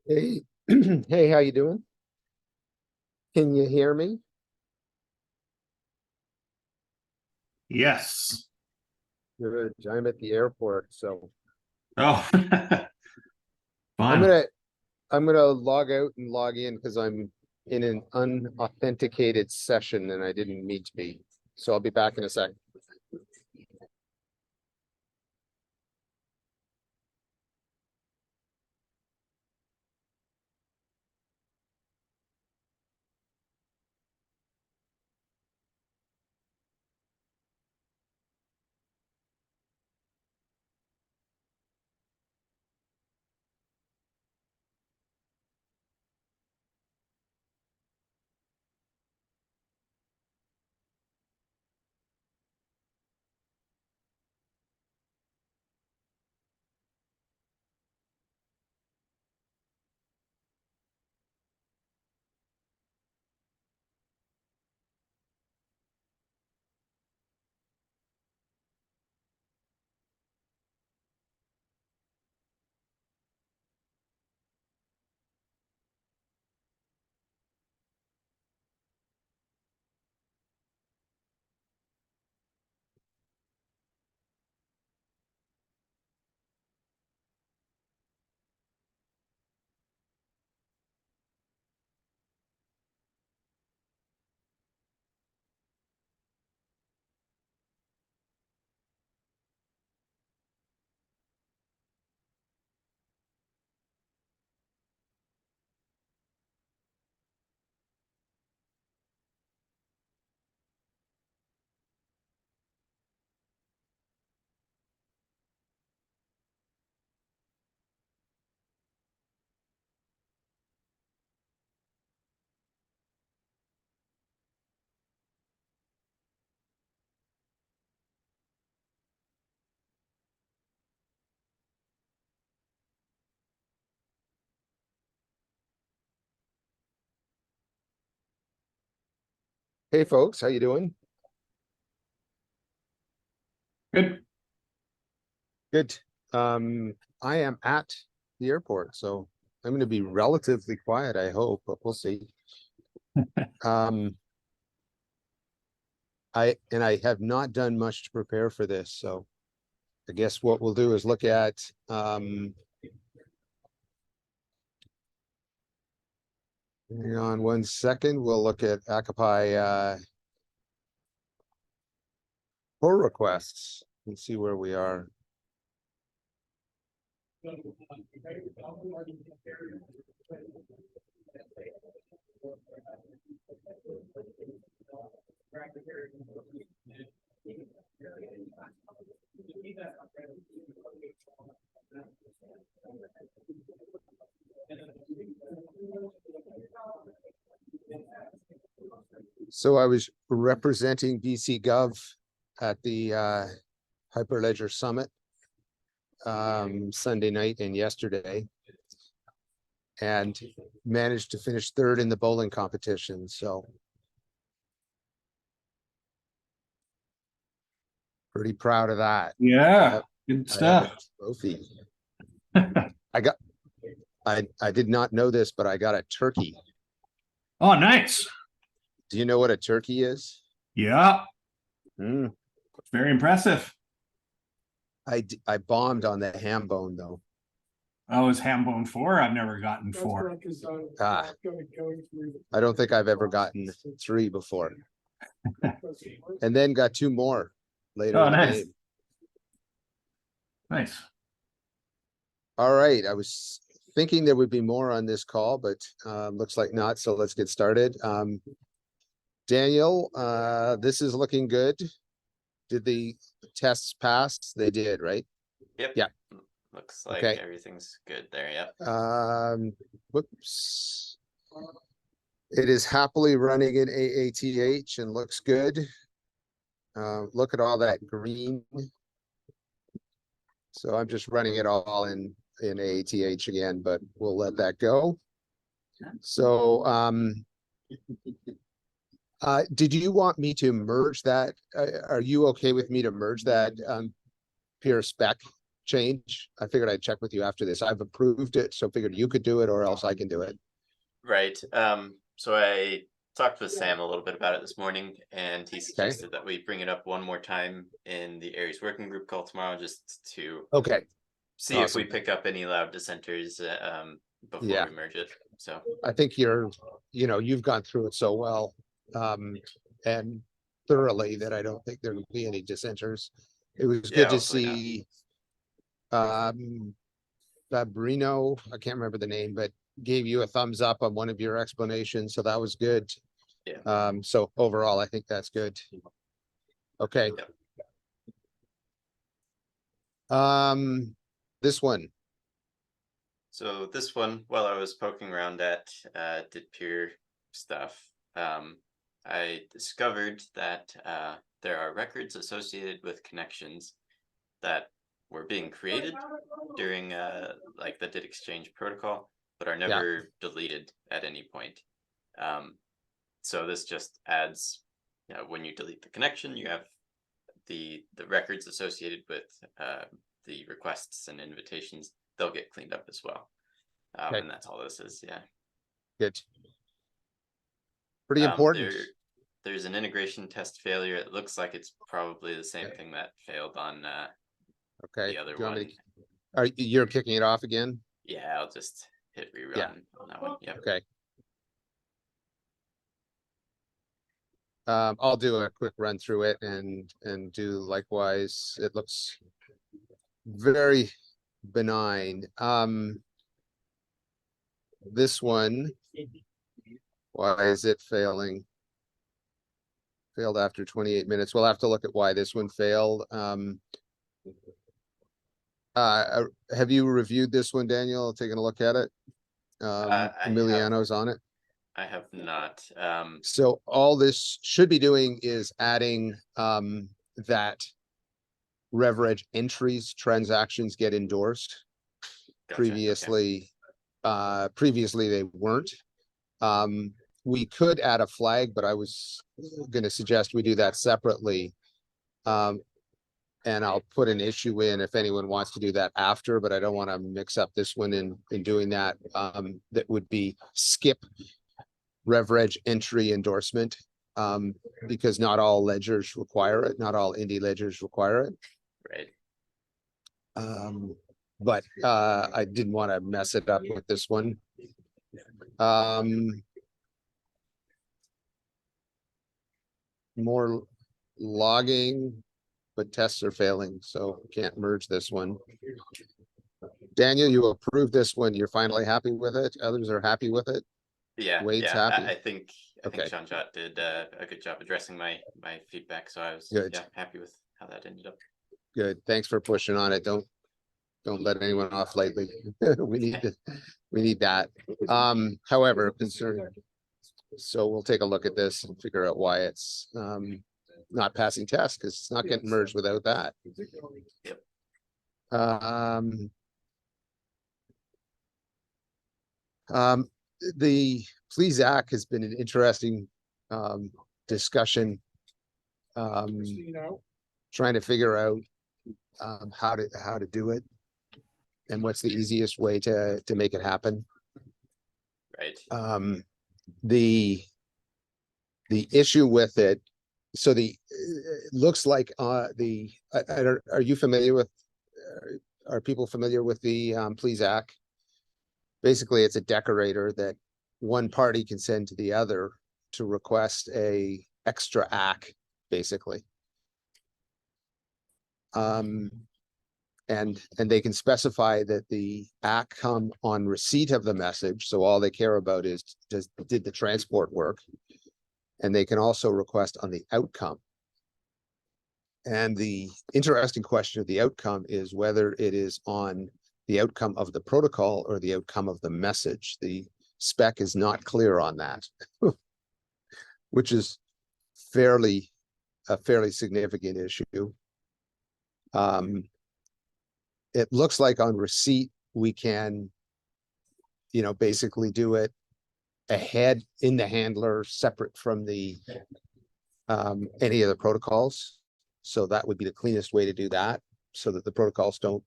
Hey, hey, how you doing? Can you hear me? Yes. Good. I'm at the airport, so Oh, I'm fun. gonna I'm gonna log out and log in because I'm in an unauthenticated session and I didn't mean to be. So I'll be back in a sec. Hey folks, how you doing? Good. Good. I am at the airport, so I'm gonna be relatively quiet, I hope, but we'll see. Um, I have not done much to prepare for this, so I guess what we'll do is look at hang on one second. We'll look at Akapai pull requests and see where we are. So I was representing BC Gov at the Hyperledger Summit Sunday night and yesterday, and managed to finish third in the bowling competition. So pretty proud of that. I Yeah. have Good I have a stuff. trophy. I got I did not know this, but I got a turkey. Oh, nice. Do you know what a turkey is? Yeah. Mm. Very impressive. I bombed on the ham bone though. I was ham bone four. I've never gotten four. Ah, I don't think I've ever gotten three before, and then got two more later Oh, in the nice. game. Nice. All right, I was thinking there would be more on this call, but looks like not. So let's get started. Daniel, this is looking good. Did the tests pass? They did, right? Yep. Yeah. Looks like Okay. everything's good there. Yep. Whoops. It is happily running in AATH and looks good. Look at all that green. So I'm just running it all in AATH again, but we'll let that go. So did you want me to merge that? Are you okay with me to merge that pure spec? change. I figured I'd check with you after this. I've approved it, so figured you could do it or else I can do it. Right. So I talked with Sam a little bit about it this morning, and he suggested that we bring it up one more time in the Aries working group call tomorrow, just to Okay. see if we Awesome. pick up any loud dissenters before Yeah. we merge it. So I think you've gone through it so well, and thoroughly that I don't think there will be any dissenters. It was yeah, good to hopefully not. see, Fabrino, I can't remember the name, but gave you a thumbs up on one of your explanations, so that was good. Yeah. So overall, I think that's good. Okay. This one. So this one, while I was poking around at did peer stuff, I discovered that there are records associated with connections that were being created during like the did exchange protocol, but are never deleted at any point. So this just adds, when you delete the connection, you have the records associated with the requests and invitations. They'll get cleaned up as well. Okay. And that's all this is. Yeah. Good. Pretty important. There's an integration test failure. It looks like it's probably the same thing that failed on Okay. the other Do you want one. me to, you're kicking it off again? Yeah, I'll just hit rerun on that one. Yeah. Okay. I'll do a quick run through it and do likewise. It looks very benign. This one, why is it failing? Failed after 28 minutes. We'll have to look at why this one failed. Have you reviewed this one, Daniel? Taking a look at it? Emiliano's on it. I have not. So all this should be doing is adding that RevReg entries transactions get endorsed. Gotcha, Previously, previously they weren't. We could add a flag, but I was going to suggest we do that separately. And I'll put an issue in if anyone wants to do that after, but I don't want to mix up this one in doing that. That would be skip RevReg entry endorsement, because not all ledgers require it. Not all indie ledgers require it. Right. But I didn't want to mess it up with this one. More logging, but tests are failing, so can't merge this one. Daniel, you approved this one. You're finally happy with it. Others are happy with it. Yeah, Wade's yeah. happy. I think Okay. Jean-Jacques did a good job addressing my feedback, so I was Good. happy with how that ended up. Good. Thanks for pushing on it. Don't let anyone off lightly. we need that. However, concern. So we'll take a look at this and figure out why it's not passing tests, because it's not getting merged without that. Yep. The Please Act has been an interesting discussion, trying to figure out how to do it and what's the easiest way to make it happen. Right. The issue with it, so it looks like are you familiar with, are people familiar with the Please Act? Basically, it's a decorator that one party can send to the other to request a extra ACK, basically. And they can specify that the ACK come on receipt of the message. So all they care about is did the transport work? And they can also request on the outcome. And the interesting question of the outcome is whether it is on the outcome of the protocol or the outcome of the message. The spec is not clear on that, which is a fairly significant issue. It looks like on receipt, we can, basically do it ahead in the handler, separate from the any of the protocols. So that would be the cleanest way to do that, so that the protocols don't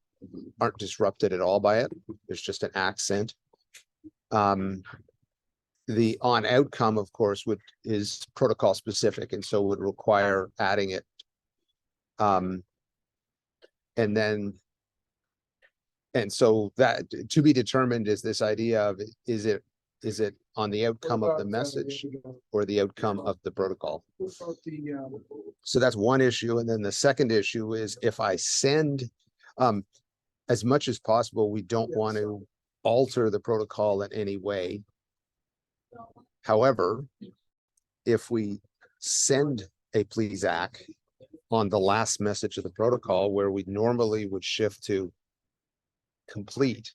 aren't disrupted at all by it. There's just an accent. The on outcome, of course, is protocol specific and so would require adding it. And so that to be determined is this idea of is it on the outcome of the message or the outcome of the protocol? So that's one issue. And then the second issue is if I send, as much as possible, we don't want to alter the protocol in any way. However, if we send a please act on the last message of the protocol where we normally would shift to complete,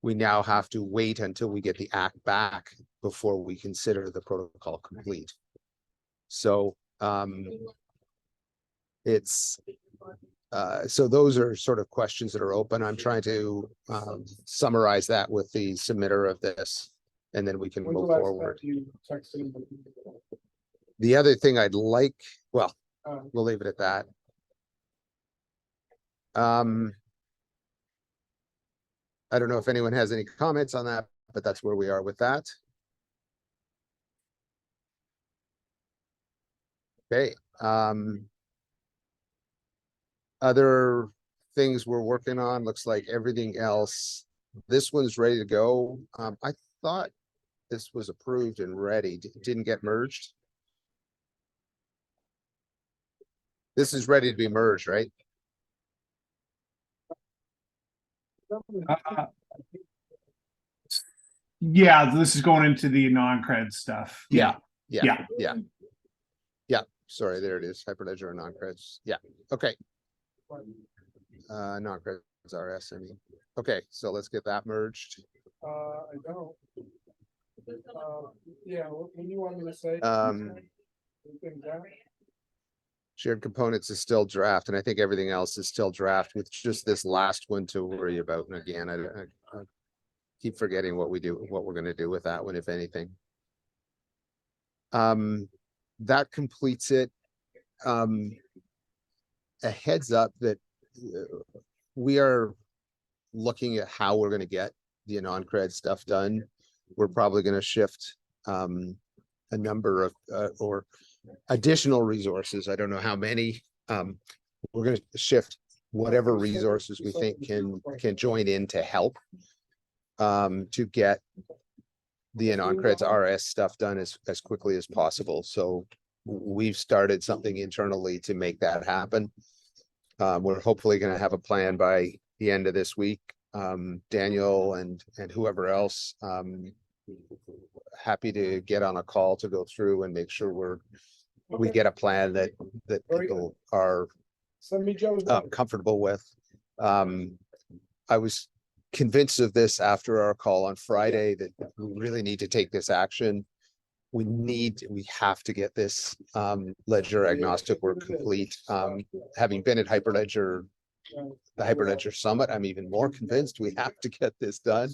we now have to wait until we get the act back before we consider the protocol complete. So so those are sort of questions that are open. I'm trying to summarize that with the submitter of this, and then we can move forward. The other thing I'd like, well, we'll leave it at that. I don't know if anyone has any comments on that, but that's where we are with that. Okay. Other things we're working on, looks like everything else. This one's ready to go. I thought this was approved and ready. Didn't get merged. This is ready to be merged, right? Yeah, this is going into the non-cred stuff. Yeah. Yeah. Sorry, there it is. Hyperledger and non-creds. Yeah. Okay. Non-creds RS, I mean. Okay, so let's get that merged. I don't. Yeah, what do you want me to say? Anything down? Shared components is still draft, and I think everything else is still draft with just this last one to worry about. And again, I keep forgetting what we're going to do with that one, if anything. That completes it. A heads up that we are looking at how we're going to get the non-cred stuff done. We're probably going to shift a number of or additional resources. I don't know how many. We're going to shift whatever resources we think can join in to help to get the non-creds RS stuff done as quickly as possible. So we've started something internally to make that happen. We're hopefully going to have a plan by the end of this week. Daniel and whoever else, happy to get on a call to go through and make sure we get a plan that people are comfortable with. I was convinced of this after our call on Friday that we really need to take this action. We have to get this ledger agnostic work complete. Having been at Hyperledger, the Hyperledger Summit, I'm even more convinced we have to get this done.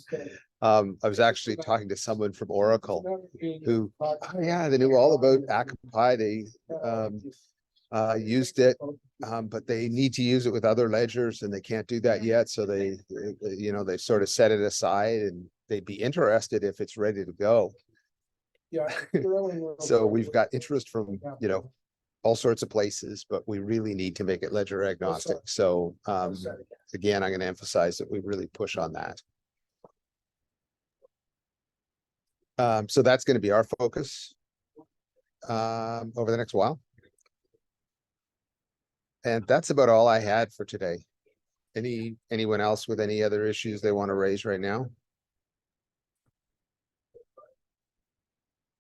I was actually talking to someone from Oracle who, they knew all about Akamai. They used it, but they need to use it with other ledgers and they can't do that yet. So they sort of set it aside and they'd be interested if it's ready to go. Yeah. So we've got interest from, all sorts of places, but we really need to make it ledger agnostic. So again, I'm going to emphasize that we really push on that. So that's going to be our focus over the next while. And that's about all I had for today. Anyone else with any other issues they want to raise right now?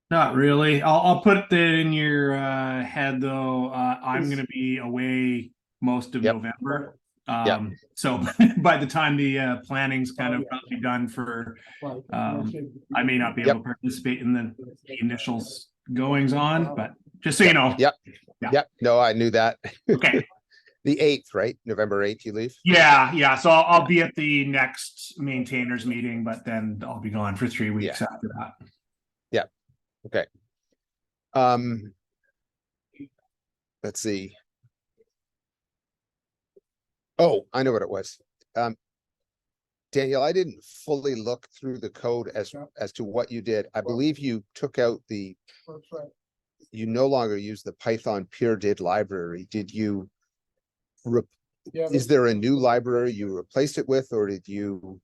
Not really. I'll put that in your head though. I'm gonna be away most of November. So by the time the planning's kind of probably done for I may not be able to participate in the initial goings on, but just so you know. Yep. No, I knew that. Okay. The 8th, right? November 8th, you leave? Yeah. So I'll be at the next maintainers meeting, but then I'll be gone for 3 weeks after that. Okay. Let's see. Oh, I know what it was. Daniel, I didn't fully look through the code as to what you did. I believe you took out you no longer use the Python pure did library. Did you, is there a new library you replaced it with, or did you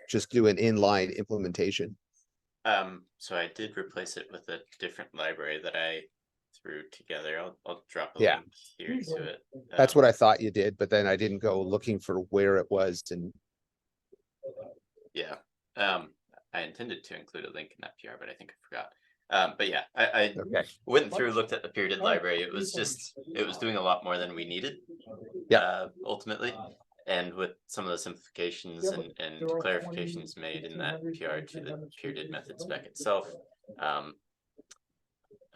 just do an inline implementation? So I did replace it with a different library that I threw together. I'll drop a Yeah. link here to it. That's what I thought you did, but then I didn't go looking for where it was. And Yeah. I intended to include a link in that PR, but I think I forgot. But yeah, I okay, went through, looked at the period library. It was doing a lot more than we needed. Yeah. Ultimately. And with some of the simplifications and clarifications made in that PR to the period method spec itself,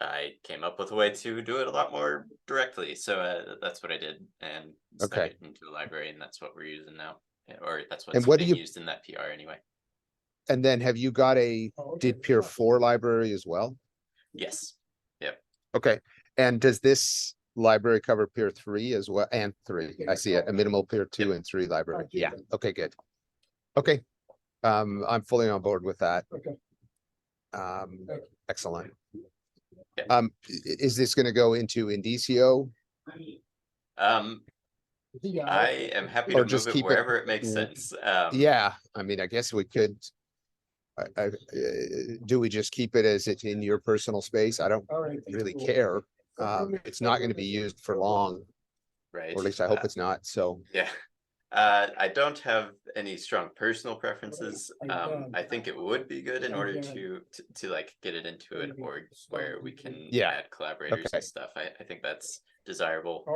I came up with a way to do it a lot more directly. So that's what I did, and stuck Okay. it into the library, and that's what we're using now, or that's And what's what do being you- used in that PR anyway. and then have you got a did peer 4 library as well? Yes. Yep. Okay, and does this library cover peer 3 as well? And 3, I see it, a minimal peer 2 and 3 library. Yeah, okay, good. Okay, I'm fully on board with that. Okay. Excellent. Yeah. Is this going to go into Indicio? I am happy Or to just move it keep it- wherever it makes sense. Yeah, I mean, I guess we could. Do we just keep it as it's in your personal space? I don't really care. It's not going to be used for long, Right. or at least I hope it's not. So Yeah. I don't have any strong personal preferences. I think it would be good in order to like get it into an org where we can Yeah. add collaborators Okay. and stuff. I think that's desirable,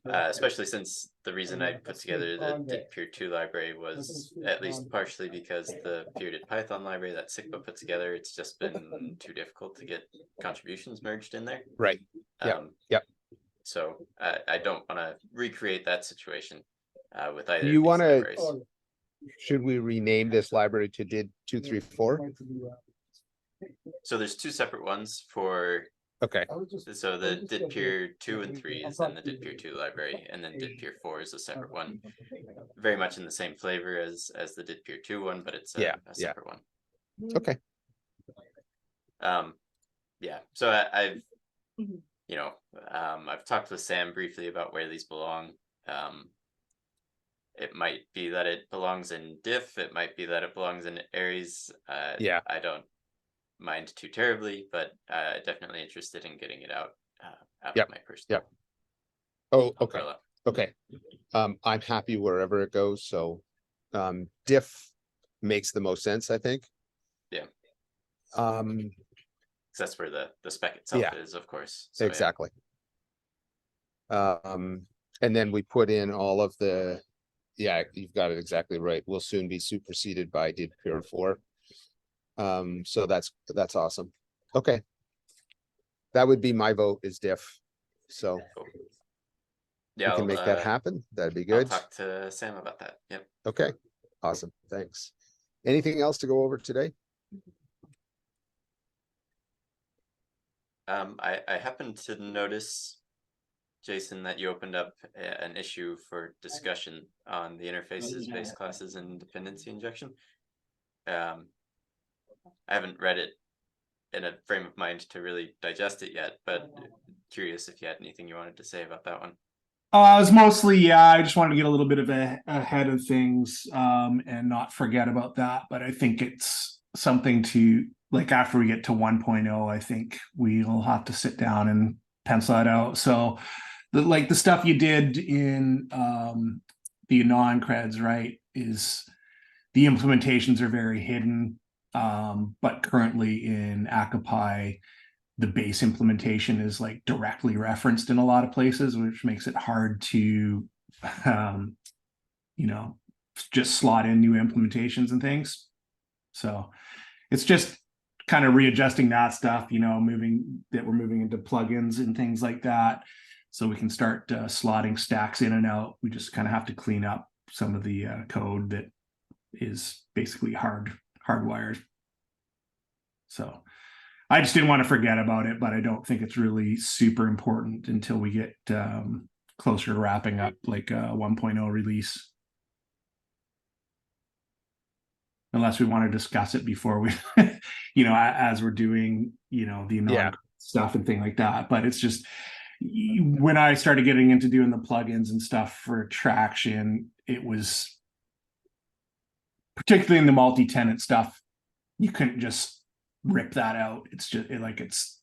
especially since the reason I put together the did peer 2 library was at least partially because the peer Python library that SIGPA put together, it's just been too difficult to get contributions merged in there. right. Yep. Yep. So I don't want to recreate that situation with either Do you of these wanna- libraries. Should we rename this library to did 234? So there's 2 separate ones for, Okay. so the did peer 2 and 3 is in the did peer 2 library, and then did peer 4 is a separate one, very much in the same flavor as the did peer 2 one, but it's a separate one. Okay. Yeah, so I've I've talked with Sam briefly about where these belong. It might be that it belongs in diff, it might be that it belongs in Aries. Yeah. I don't mind too terribly, but definitely interested in getting it out Yep. of my personal Oh, okay. umbrella. Okay. I'm happy wherever it goes. So diff makes the most sense, I think. Yeah. 'Cause 'Cause that's where the spec itself Yeah. is, of course. So, yeah. exactly. And then we put in all of the, yeah, you've got it exactly right. We'll soon be superseded by did peer 4. So that's awesome. Okay. That would be my vote is diff. So Cool. we Yeah, can make that happen. That'd be I'll good. talk to Sam about that. Yep. Okay, awesome. Thanks. Anything else to go over today? I happened to notice, Jason, that you opened up an issue for discussion on the interfaces, base classes, and dependency injection. I haven't read it in a frame of mind to really digest it yet, but curious if you had anything you wanted to say about that one. It was mostly, I just wanted to get a little bit of ahead of things and not forget about that. But I think it's something to, like, after we get to 1.0, I think we'll have to sit down and pencil that out. So the stuff you did in the non-creds, right, is the implementations are very hidden. But currently in Akapai, the base implementation is like directly referenced in a lot of places, which makes it hard to, just slot in new implementations and things. So it's just kind of readjusting that stuff, we're moving into plugins and things like that. So we can start slotting stacks in and out. We just kind of have to clean up some of the code that is basically hardwired. So I just didn't want to forget about it, but I don't think it's really super important until we get closer to wrapping up like a 1.0 release. unless we want to discuss it before we, as we're doing, the Yeah. stuff and thing like that. But it's just when I started getting into doing the plugins and stuff for traction, it was particularly in the multi-tenant stuff, you couldn't just rip that out. It's just it's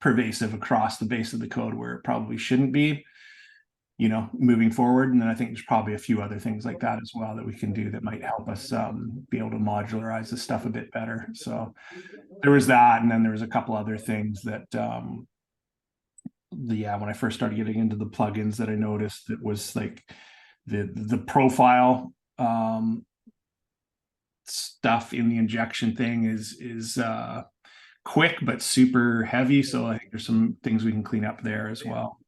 pervasive across the base of the code where it probably shouldn't be, moving forward. And then I think there's probably a few other things like that as well that we can do that might help us be able to modularize the stuff a bit better. So there was that, and then there was a couple other things that when I first started getting into the plugins that I noticed, that was like the profile stuff in the injection thing is quick but super heavy. So I think there's some things we can clean up there as well.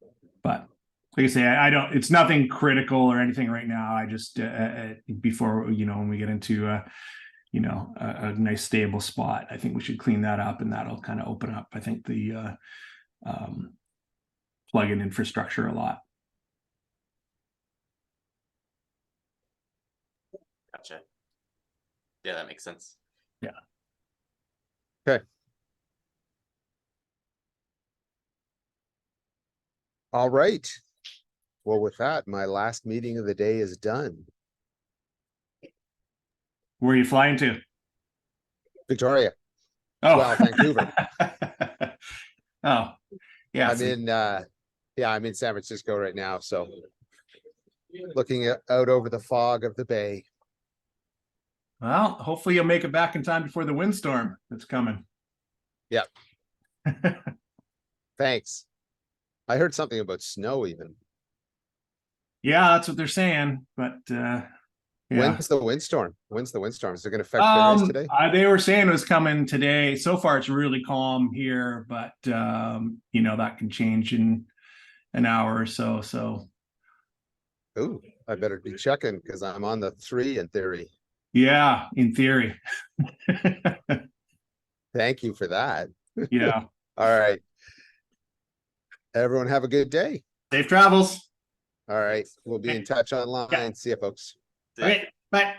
But like I say, I don't, it's nothing critical or anything right now. I just before, when we get into a nice stable spot, I think we should clean that up, and that'll kind of open up, I think, the plugin infrastructure a lot. Gotcha. Yeah, that makes sense. Yeah. Okay. All right. Well, with that, my last meeting of the day is done. Where are you flying to? Victoria. Oh, Well, Vancouver. Oh, yeah. I'm in San Francisco right now, so looking out over the fog of the bay. Well, hopefully you'll make it back in time before the windstorm that's coming. Yep. Thanks. I heard something about snow even. Yeah, that's what they're saying, but yeah. When's the windstorm? When's the windstorm? Is it going to affect ferries today? They were saying it was coming today. So far it's really calm here, but that can change in an hour or so. So Ooh, I better be checking because I'm on the 3 in theory. yeah, in theory. Thank you for that. Yeah. All right. Everyone have a good day. Safe travels. All right. We'll be in touch online. Yeah. See you, folks. Okay, bye.